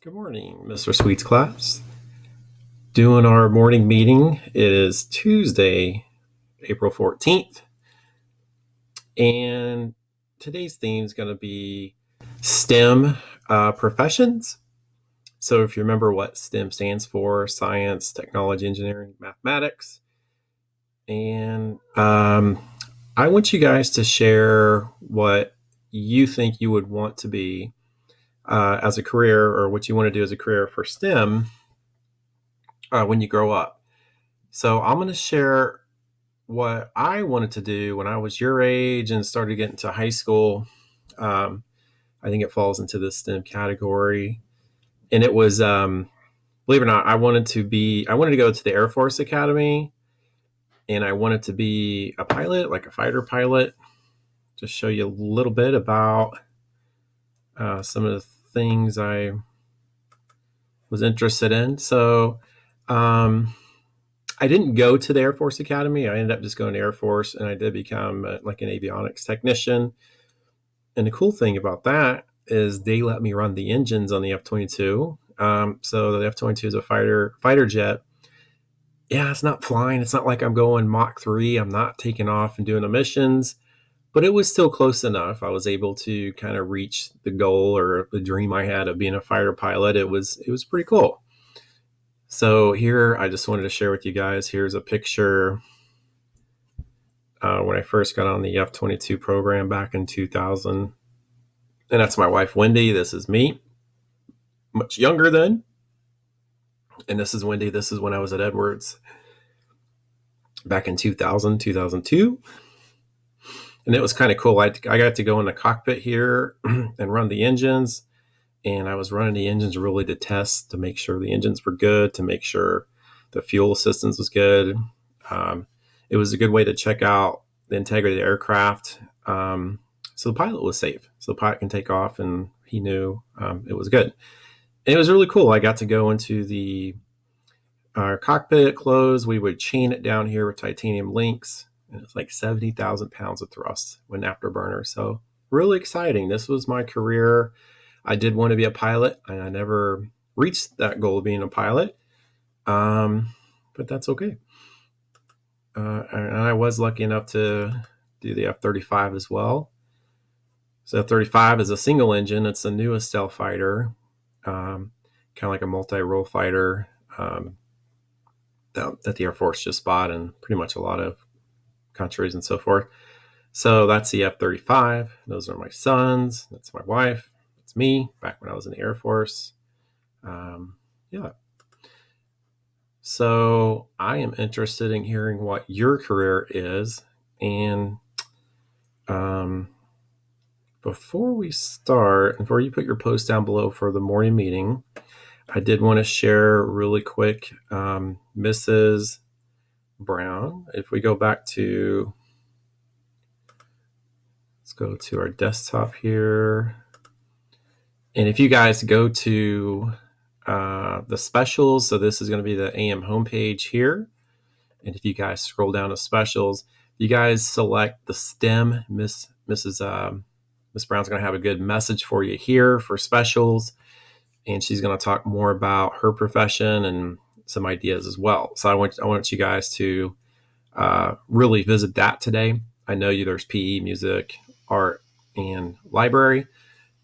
Good morning, Mr. Sweets class. Doing our morning meeting. It is Tuesday, April 14th. And today's theme is going to be STEM professions. So if you remember what STEM stands for, science, technology, engineering, mathematics. And I want you guys to share what you think you would want to be as a career, or what you want to do as a career for STEM when you grow up. So I'm going to share what I wanted to do when I was your age and started getting to high school. I think it falls into the STEM category. And it was, believe it or not, I wanted to go to the Air Force Academy, and I wanted to be a pilot, like a fighter pilot. Just show you a little bit about some of the things I was interested in. So, I didn't go to the Air Force Academy. I ended up just going to Air Force, and I did become like an avionics technician. And the cool thing about that is they let me run the engines on the F-22. So the F-22 is a fighter jet. Yeah, it's not flying. It's not like I'm going Mach 3. I'm not taking off and doing the missions, but it was still close enough. I was able to kind of reach the goal or the dream I had of being a fighter pilot. It was pretty cool. So here, I just wanted to share with you guys, here's a picture when I first got on the F-22 program back in 2000. And that's my wife, Wendy. This is me, much younger then. And this is Wendy. This is when I was at Edwards back in 2000, 2002. And it was kind of cool. I got to go in the cockpit here and run the engines. And I was running the engines really to test, to make sure the engines were good, to make sure the fuel systems was good. It was a good way to check out the integrity of the aircraft. So the pilot was safe. So the pilot can take off, and he knew it was good. And it was really cool. I got to go into the cockpit clothes. We would chain it down here with titanium links. And it's like 70,000 pounds of thrust when afterburner. So really exciting. This was my career. I did want to be a pilot, and I never reached that goal of being a pilot. But that's okay. And I was lucky enough to do the F-35 as well. So F-35 is a single engine. It's the newest stealth fighter, kind of like a multi-role fighter that the Air Force just bought in pretty much a lot of countries and so forth. So that's the F-35. Those are my sons. That's my wife. That's me back when I was in the Air Force. Yeah. So I am interested in hearing what your career is. And before we start, before you put your post down below for the morning meeting, I did want to share really quick, Mrs. Brown. If we go back to, let's go to our desktop here. And if you guys go to the specials, so this is going to be the AM homepage here. And if you guys scroll down to specials, you guys select the STEM. Miss Brown's going to have a good message for you here for specials. And she's going to talk more about her profession and some ideas as well. So I want you guys to really visit that today. I know there's PE, music, art, and library,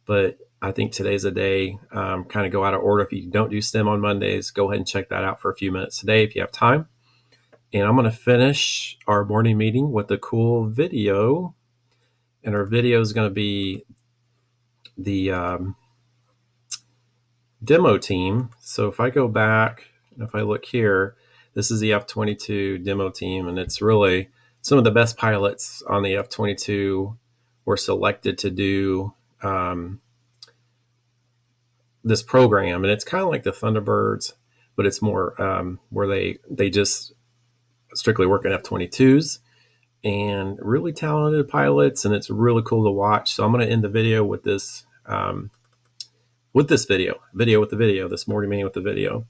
but I think today's a day, kind of go out of order. If you don't do STEM on Mondays, go ahead and check that out for a few minutes today if you have time. And I'm going to finish our morning meeting with a cool video. And our video is going to be the demo team. So if I go back, if I look here, this is the F-22 demo team, and it's really some of the best pilots on the F-22 were selected to do this program. And it's kind of like the Thunderbirds, but it's more where they just strictly work in F-22s, and really talented pilots, and it's really cool to watch. So I'm going to end the video with this this morning meeting with the video.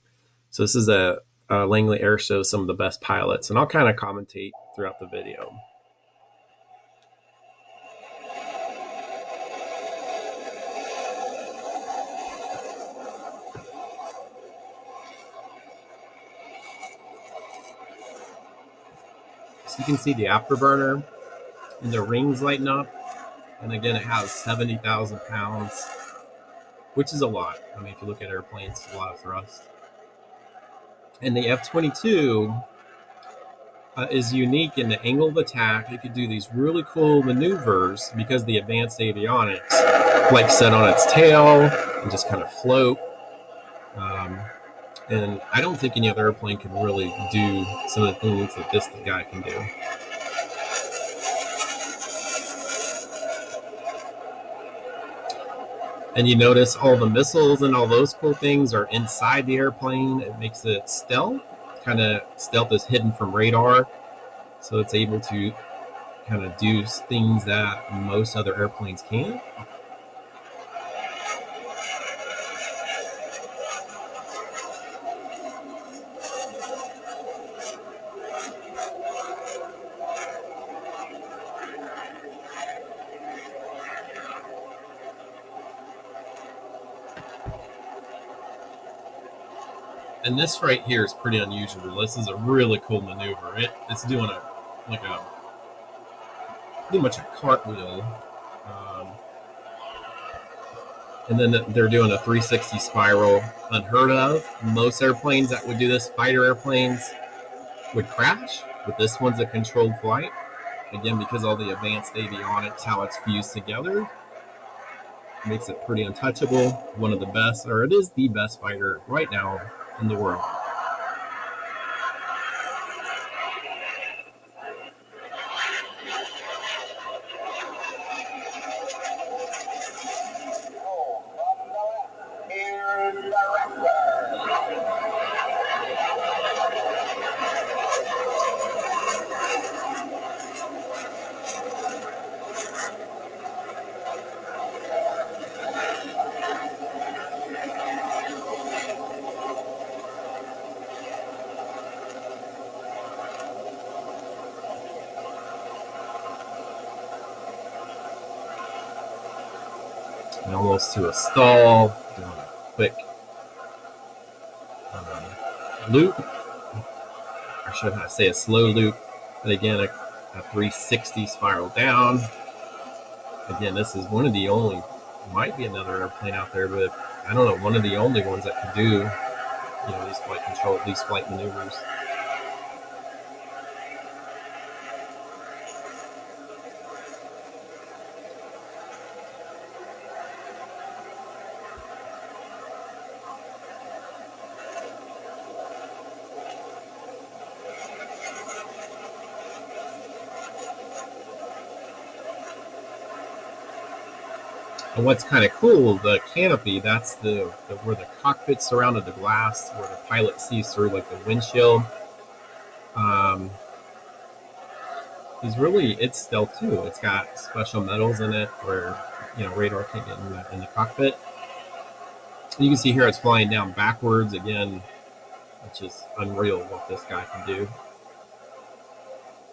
So this is a Langley Air Show, some of the best pilots, and I'll kind of commentate throughout the video. You can see the afterburner and the rings lighting up. And again, it has 70,000 pounds, which is a lot. I mean, if you look at airplanes, a lot of thrust. And the F-22 is unique in the angle of attack. It could do these really cool maneuvers because the advanced avionics, like set on its tail and just kind of float. And I don't think any other airplane can really do some of the things that this guy can do. And you notice all the missiles and all those cool things are inside the airplane. It makes it stealth. Kind of stealth is hidden from radar. So it's able to kind of do things that most other airplanes can't. And this right here is pretty unusual. This is a really cool maneuver. It's doing pretty much a cartwheel. And then they're doing a 360 spiral, unheard of. Most airplanes that would do this, fighter airplanes, would crash. But this one's a controlled flight. Again, because all the advanced avionics, how it's fused together, makes it pretty untouchable. One of the best, or it is the best fighter right now in the world. And almost to a stall, doing a quick loop. Or should I say a slow loop? But again, a 360 spiral down. Again, this is one of the only, might be another airplane out there, but I don't know, one of the only ones that can do, these flight control, these flight maneuvers. And what's kind of cool, the canopy, that's the where the cockpit surrounded the glass, where the pilot sees through like the windshield. It's stealth too. It's got special metals in it where radar can't get in the cockpit. And you can see here it's flying down backwards again, which is unreal what this guy can do.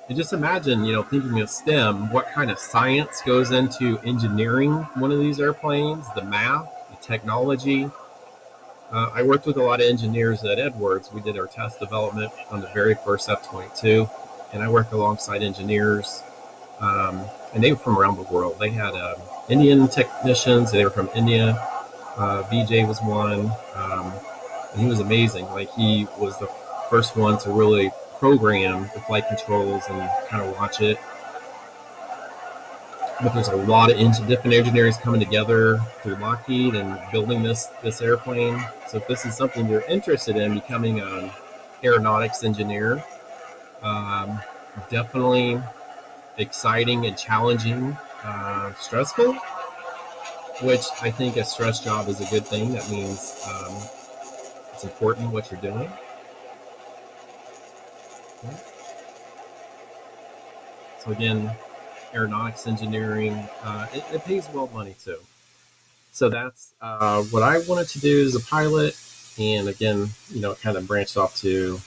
And just imagine, thinking of STEM, what kind of science goes into engineering one of these airplanes, the math, the technology. I worked with a lot of engineers at Edwards. We did our test development on the very first F-22, and I worked alongside engineers, and they were from around the world. They had Indian technicians. They were from India. VJ was one, and he was amazing. Like, he was the first one to really program the flight controls and kind of watch it. But there's a lot of different engineers coming together through Lockheed and building this airplane. So if this is something you're interested in, becoming an aeronautics engineer, definitely exciting and challenging, stressful, which I think a stress job is a good thing. That means it's important what you're doing. So again, aeronautics engineering, it pays well money too. So that's what I wanted to do as a pilot. And again, it kind of branched off to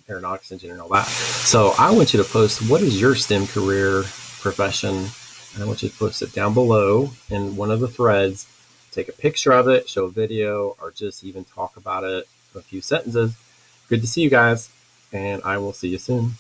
aeronautics engineer and all that. So I want you to post, what is your STEM career profession? And I want you to post it down below in one of the threads. Take a picture of it, show a video, or just even talk about it in a few sentences. Good to see you guys. and I will see you soon.